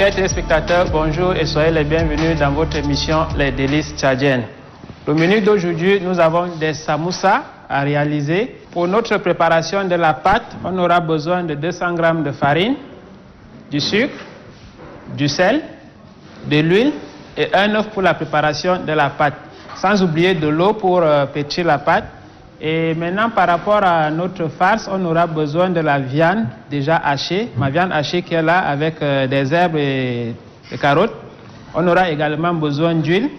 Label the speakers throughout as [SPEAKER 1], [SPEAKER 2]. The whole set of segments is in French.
[SPEAKER 1] Fidèles téléspectateurs, bonjour et soyez les bienvenus dans votre émission Les Délices Tchadiennes. Au menu d'aujourd'hui, nous avons des samoussas à réaliser. Pour notre préparation de la pâte, on aura besoin de 200 g de farine, du sucre, du sel, de l'huile et un œuf pour la préparation de la pâte. Sans oublier de l'eau pour pétrir la pâte. Et maintenant, par rapport à notre farce, on aura besoin de la viande déjà hachée. Ma viande hachée qui est là avec des herbes et des carottes. On aura également besoin d'huile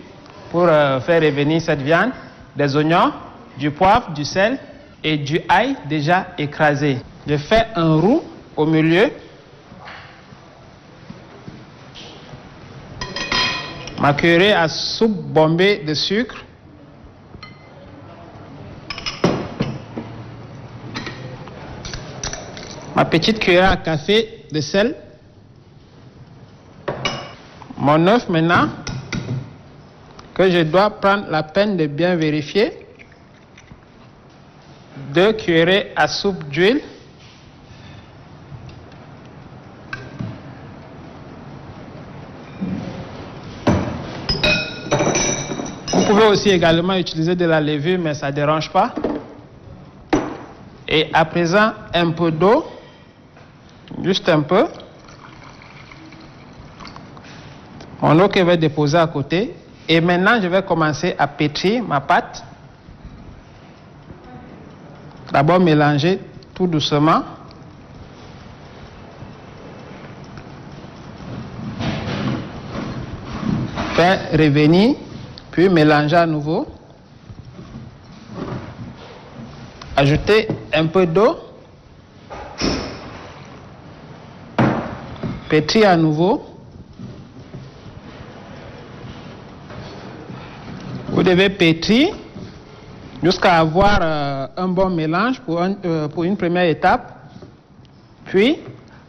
[SPEAKER 1] pour faire revenir cette viande, des oignons, du poivre, du sel et du ail déjà écrasé. Je fais un roux au milieu. Ma cuillerée à soupe bombée de sucre. Ma petite cuillère à café de sel. Mon œuf maintenant, que je dois prendre la peine de bien vérifier. 2 cuillerées à soupe d'huile. Vous pouvez aussi également utiliser de la levure, mais ça ne dérange pas. Et à présent, un peu d'eau. Juste un peu. Mon eau que je vais déposer à côté. Et maintenant, je vais commencer à pétrir ma pâte. D'abord, mélanger tout doucement. Faire revenir, puis mélanger à nouveau. Ajouter un peu d'eau. Pétrir à nouveau. Vous devez pétrir jusqu'à avoir un bon mélange pour une première étape. Puis,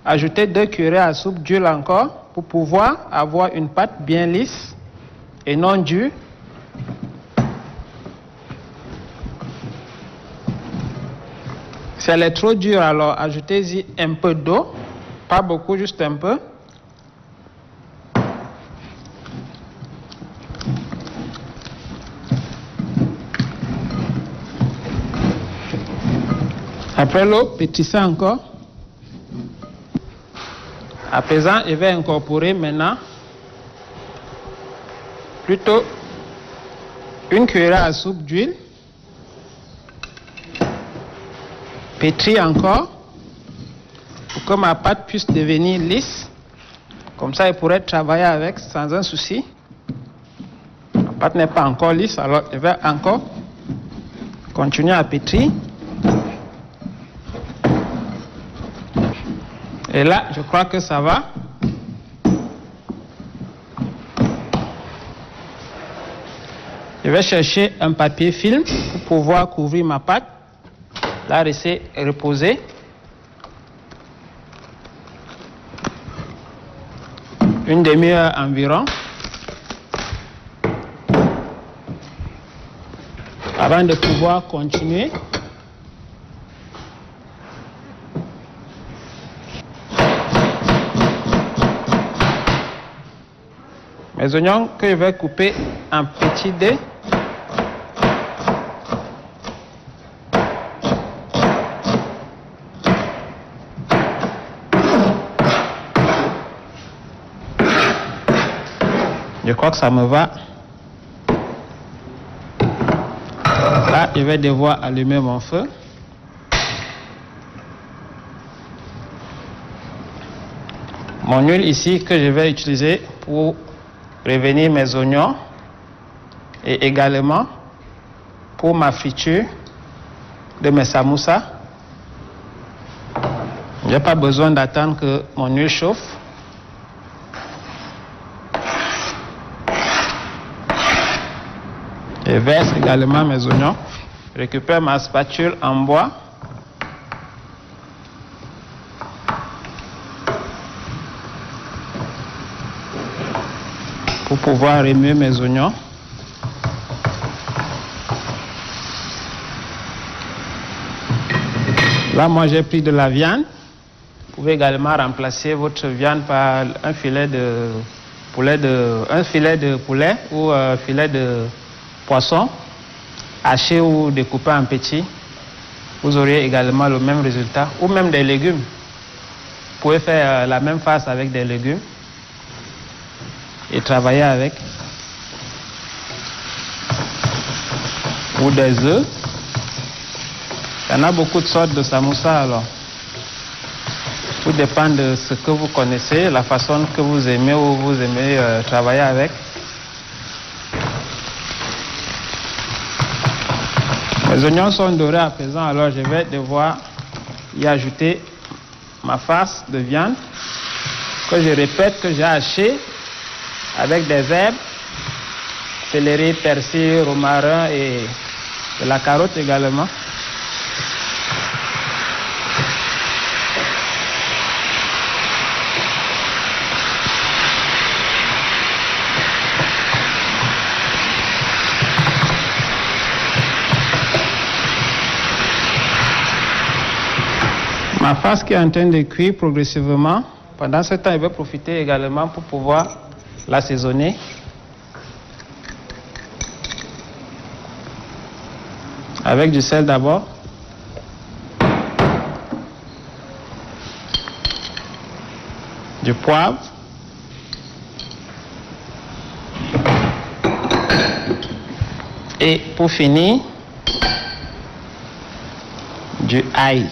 [SPEAKER 1] ajouter 2 cuillerées à soupe d'huile encore pour pouvoir avoir une pâte bien lisse et non dure. Si elle est trop dure, alors ajoutez-y un peu d'eau. Pas beaucoup, juste un peu. Après l'eau, pétissez encore. À présent, je vais incorporer maintenant plutôt une cuillerée à soupe d'huile. Pétrir encore pour que ma pâte puisse devenir lisse. Comme ça, je pourrais travailler avec sans un souci. La pâte n'est pas encore lisse, alors je vais encore continuer à pétrir. Et là, je crois que ça va. Je vais chercher un papier film pour pouvoir couvrir ma pâte. La laisser reposer. Une demi-heure environ. Avant de pouvoir continuer. Mes oignons que je vais couper en petits dés. Je crois que ça me va. Là, je vais devoir allumer mon feu. Mon huile ici que je vais utiliser pour prévenir mes oignons et également pour ma friture de mes samoussas. Je n'ai pas besoin d'attendre que mon huile chauffe. Je verse également mes oignons. Je récupère ma spatule en bois. Pour pouvoir remuer mes oignons. Là, moi, j'ai pris de la viande pouvez également remplacer votre viande par un filet de poulet ou un filet de poisson haché ou découpé en petits. Vous aurez également le même résultat, ou même des légumes. Vous pouvez faire la même farce avec des légumes et travailler avec. Ou des œufs. Il y en a beaucoup de sortes de samoussa alors. Tout dépend de ce que vous connaissez, la façon que vous aimez ou vous aimez travailler avec. Les oignons sont dorés à présent, alors je vais devoir y ajouter ma farce de viande que je répète que j'ai hachée avec des herbes, céleri, persil, romarin et de la carotte également. Ma farce qui est en train de cuire progressivement. Pendant ce temps, je vais profiter également pour pouvoir l'assaisonner. Avec du sel d'abord. Du poivre. Et pour finir, du ail.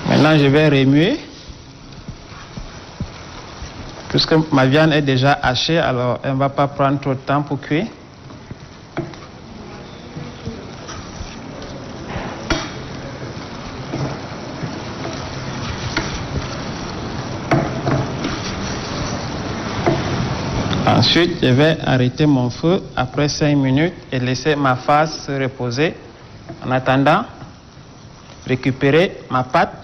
[SPEAKER 1] Maintenant, je vais remuer. Puisque ma viande est déjà hachée, alors elle ne va pas prendre trop de temps pour cuire. Ensuite, je vais arrêter mon feu après 5 minutes et laisser ma farce se reposer. En attendant, récupérer ma pâte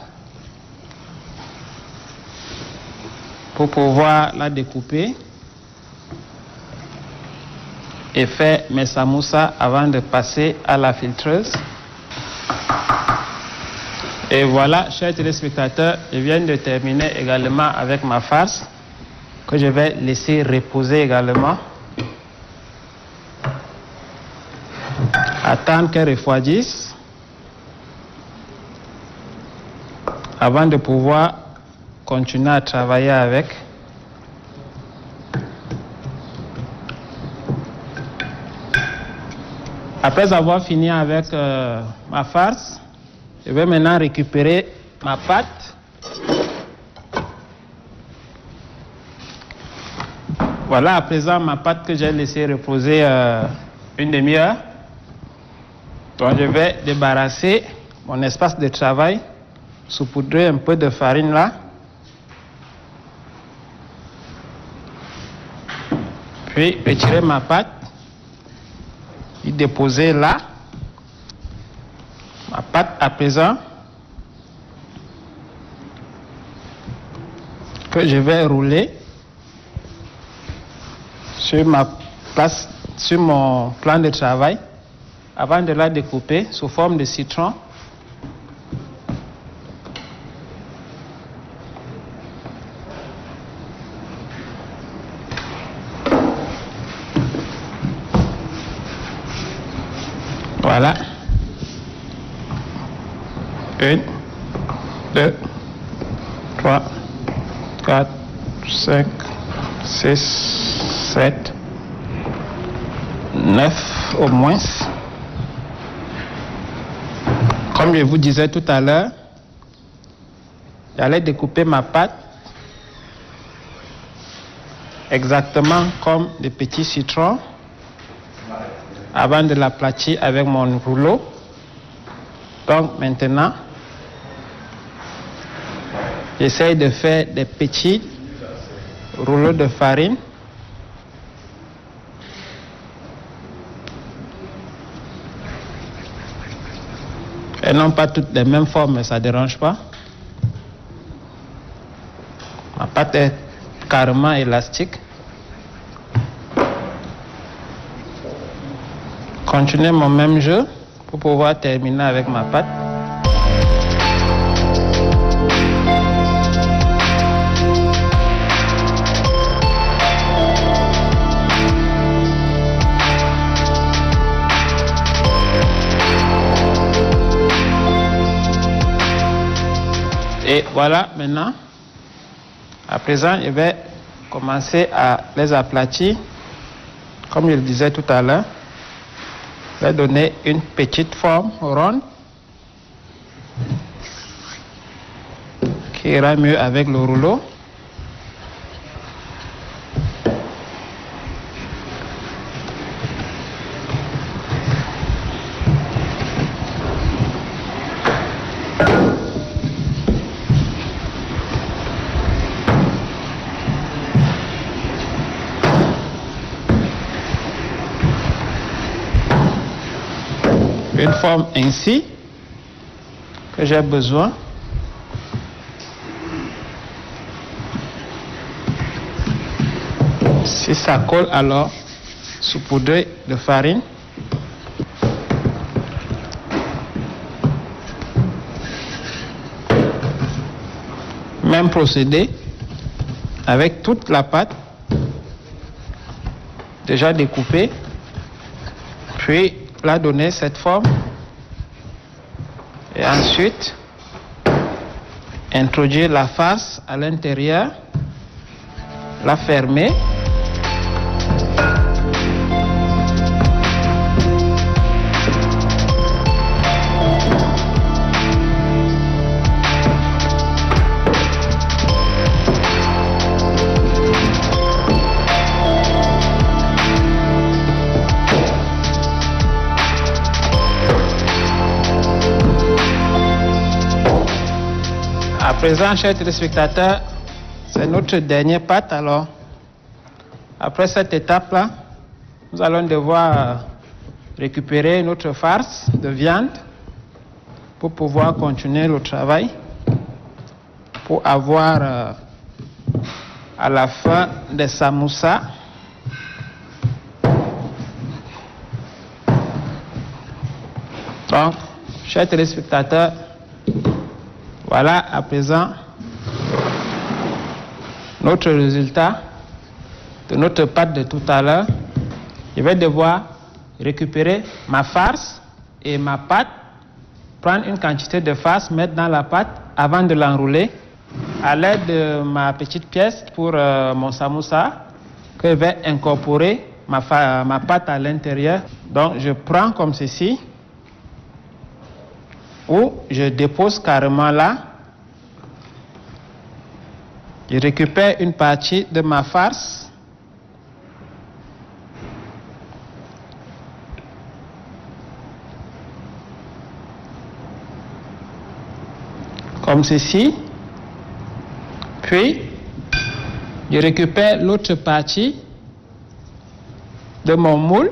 [SPEAKER 1] pour pouvoir la découper et faire mes samoussas avant de passer à la filtreuse. Et voilà, chers téléspectateurs, je viens de terminer également avec ma farce que je vais laisser reposer également. Attendre qu'elle refroidisse avant de pouvoir continuer à travailler avec. Après avoir fini avec ma farce, je vais maintenant récupérer ma pâte. Voilà à présent ma pâte que j'ai laissée reposer une demi-heure. Donc je vais débarrasser mon espace de travail, saupoudrer un peu de farine là. Puis retirer ma pâte, y déposer là. Ma pâte à présent, que je vais rouler sur mon plan de travail avant de la découper sous forme de citron. Voilà. 1, 2, 3, 4, 5, 6, 7, 9 au moins. Comme je vous disais tout à l'heure, j'allais découper ma pâte exactement comme des petits citrons avant de l'aplatir avec mon rouleau. Donc maintenant, j'essaye de faire des petits rouleaux de farine. Elles n'ont pas toutes les mêmes formes, mais ça ne dérange pas. Ma pâte est carrément élastique. Continuez mon même jeu pour pouvoir terminer avec ma pâte. Et voilà, maintenant, à présent, je vais commencer à les aplatir. Comme je le disais tout à l'heure, je vais donner une petite forme ronde qui ira mieux avec le rouleau. Une forme ainsi que j'ai besoin. Si ça colle, alors saupoudrer de farine. Même procédé avec toute la pâte déjà découpée, puis la donner cette forme et ensuite introduire la face à l'intérieur, la fermer. À présent, chers téléspectateurs, c'est notre dernière pâte. Alors, après cette étape-là, nous allons devoir récupérer notre farce de viande pour pouvoir continuer le travail, pour avoir à la fin des samoussas. Donc, chers téléspectateurs, voilà à présent notre résultat de notre pâte de tout à l'heure. Je vais devoir récupérer ma farce et ma pâte, prendre une quantité de farce, mettre dans la pâte avant de l'enrouler à l'aide de ma petite pièce pour mon samoussa que je vais incorporer ma pâte à l'intérieur. Donc je prends comme ceci, ou je dépose carrément là. Je récupère une partie de ma farce. Comme ceci. Puis, je récupère l'autre partie de mon moule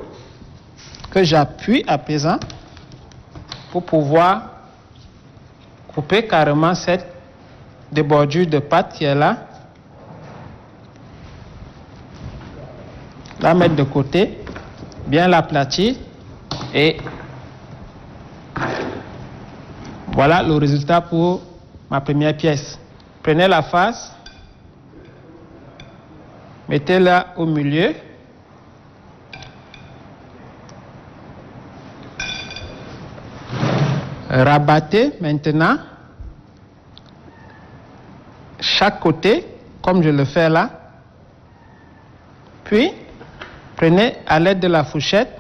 [SPEAKER 1] que j'appuie à présent pour pouvoir couper carrément cette débordure de pâte qui est là. La mettre de côté, bien l'aplatir et voilà le résultat pour ma première pièce. Prenez la face, mettez-la au milieu. Rabattez maintenant chaque côté, comme je le fais là. Puis, prenez à l'aide de la fourchette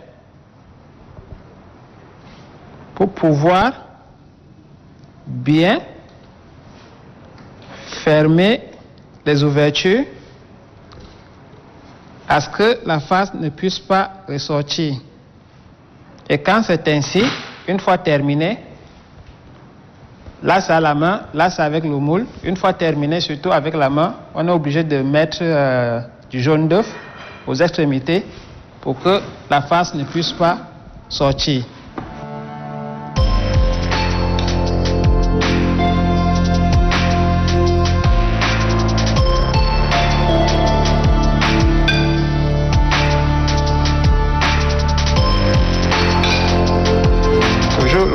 [SPEAKER 1] pour pouvoir bien fermer les ouvertures à ce que la face ne puisse pas ressortir. Et quand c'est ainsi, une fois terminé, là c'est à la main, là c'est avec le moule. Une fois terminé, surtout avec la main, on est obligé de mettre du jaune d'œuf aux extrémités pour que la face ne puisse pas sortir.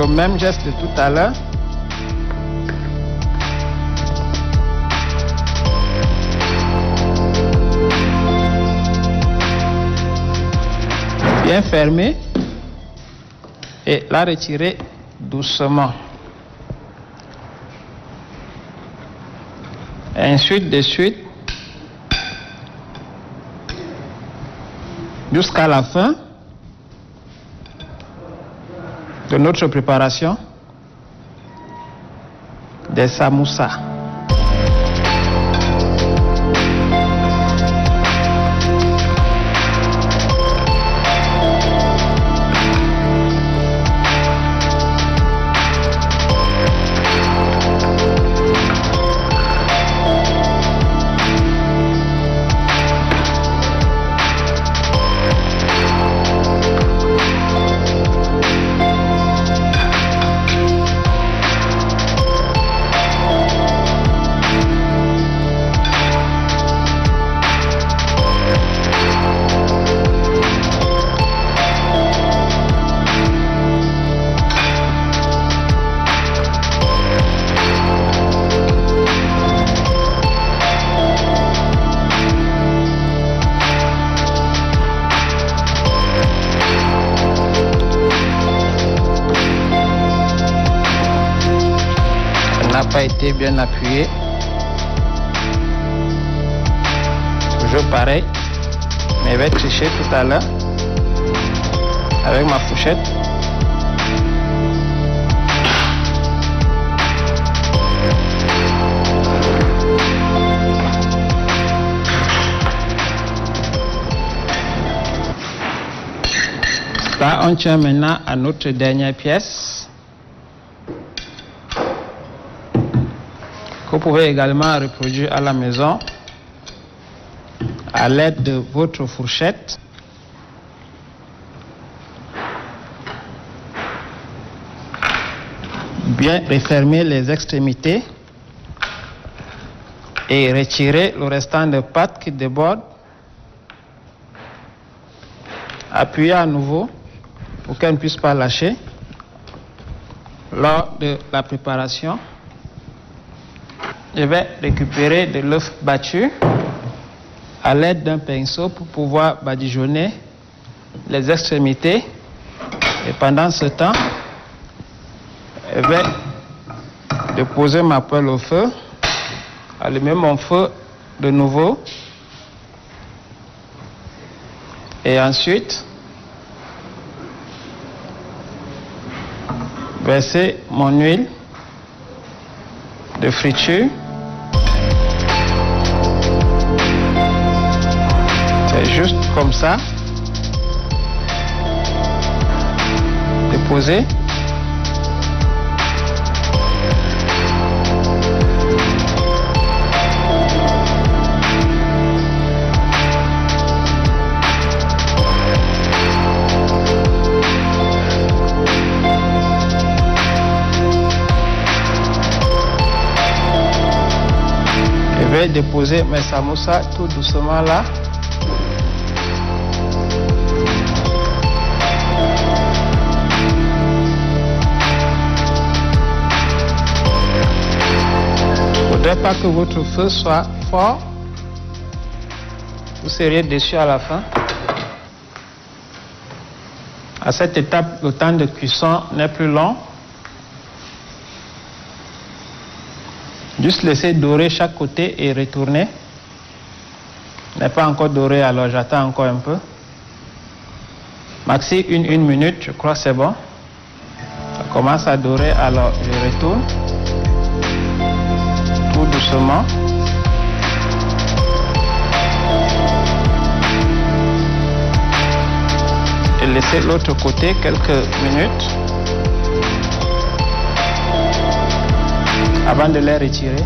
[SPEAKER 1] le même geste de tout à l'heure. Bien fermer et la retirer doucement. Et ensuite de suite jusqu'à la fin de notre préparation des samoussas. Pas été bien appuyé. Toujours pareil, mais je vais tricher tout à l'heure avec ma fourchette. Là, on tient maintenant à notre dernière pièce. Vous pouvez également reproduire à la maison à l'aide de votre fourchette. Bien refermer les extrémités et retirer le restant de pâte qui déborde. Appuyez à nouveau pour qu'elle ne puisse pas lâcher lors de la préparation. Je vais récupérer de l'œuf battu à l'aide d'un pinceau pour pouvoir badigeonner les extrémités. Et pendant ce temps, je vais déposer ma poêle au feu, allumer mon feu de nouveau et ensuite verser mon huile de friture. C'est juste comme ça. Déposer. Je vais déposer mes samoussas tout doucement là. Il ne faudrait pas que votre feu soit fort. Vous seriez déçu à la fin. À cette étape, le temps de cuisson n'est plus long. Juste laisser dorer chaque côté et retourner. N'est pas encore doré, alors j'attends encore un peu. Maxi une minute, je crois que c'est bon. Ça commence à dorer, alors je retourne. Tout doucement. Et laisser l'autre côté quelques minutes avant de les retirer.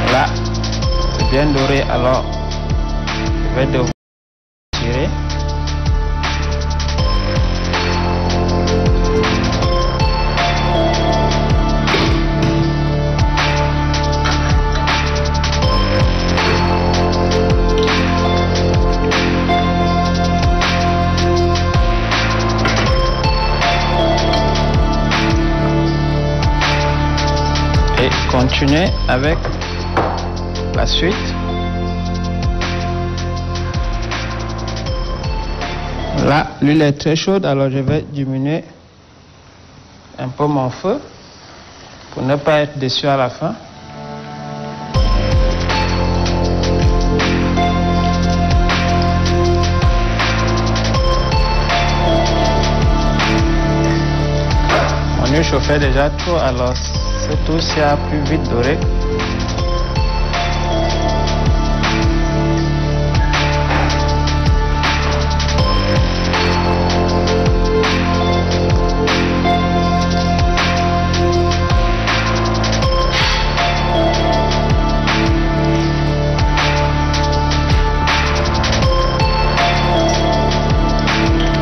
[SPEAKER 1] Voilà, c'est bien doré, alors je vais devoir tirer. continue avec la suite. Là, l'huile est très chaude, alors je vais diminuer un peu mon feu pour ne pas être déçu à la fin. Mon huile chauffait déjà trop, alors c'est tout aussi à plus vite doré.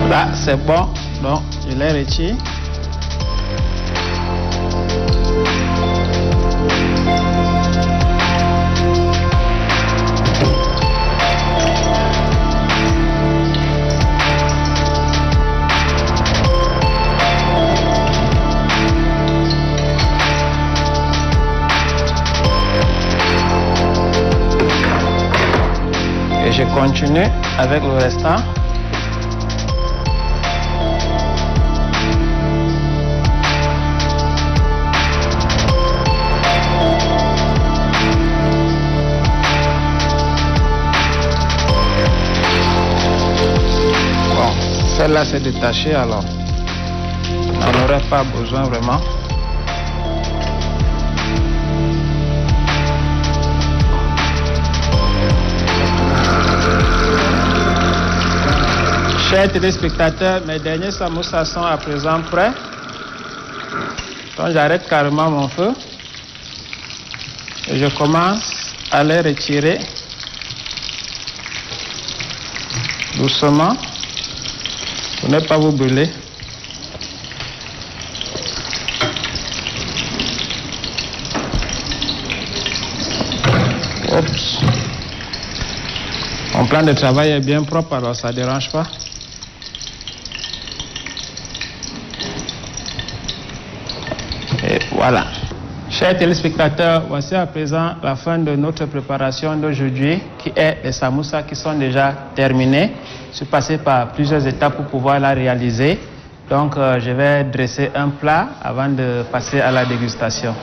[SPEAKER 1] Là, c'est bon, donc je les retire. Et je continue avec le restant. Celle-là s'est détachée, alors on n'en aurait pas besoin vraiment. Chers téléspectateurs, mes derniers samoussas sont à présent prêts. Donc j'arrête carrément mon feu et je commence à les retirer doucement pour ne pas vous brûler. Oups. Mon plan de travail est bien propre, alors ça ne dérange pas. Et voilà. Chers téléspectateurs, voici à présent la fin de notre préparation d'aujourd'hui, qui est les samoussas qui sont déjà terminés. Je suis passé par plusieurs étapes pour pouvoir la réaliser. Donc, je vais dresser un plat avant de passer à la dégustation.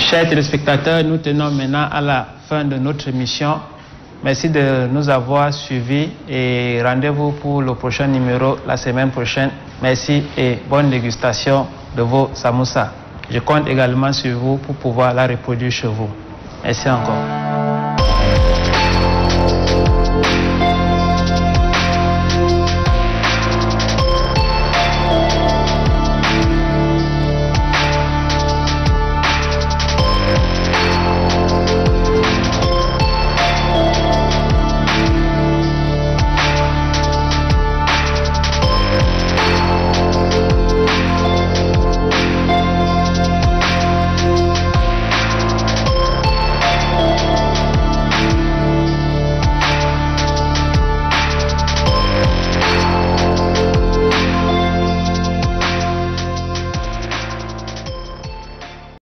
[SPEAKER 1] Chers téléspectateurs, nous tenons maintenant à la fin de notre émission. Merci de nous avoir suivis et rendez-vous pour le prochain numéro la semaine prochaine. Merci et bonne dégustation de vos samoussas. Je compte également sur vous pour pouvoir la reproduire chez vous. Merci encore.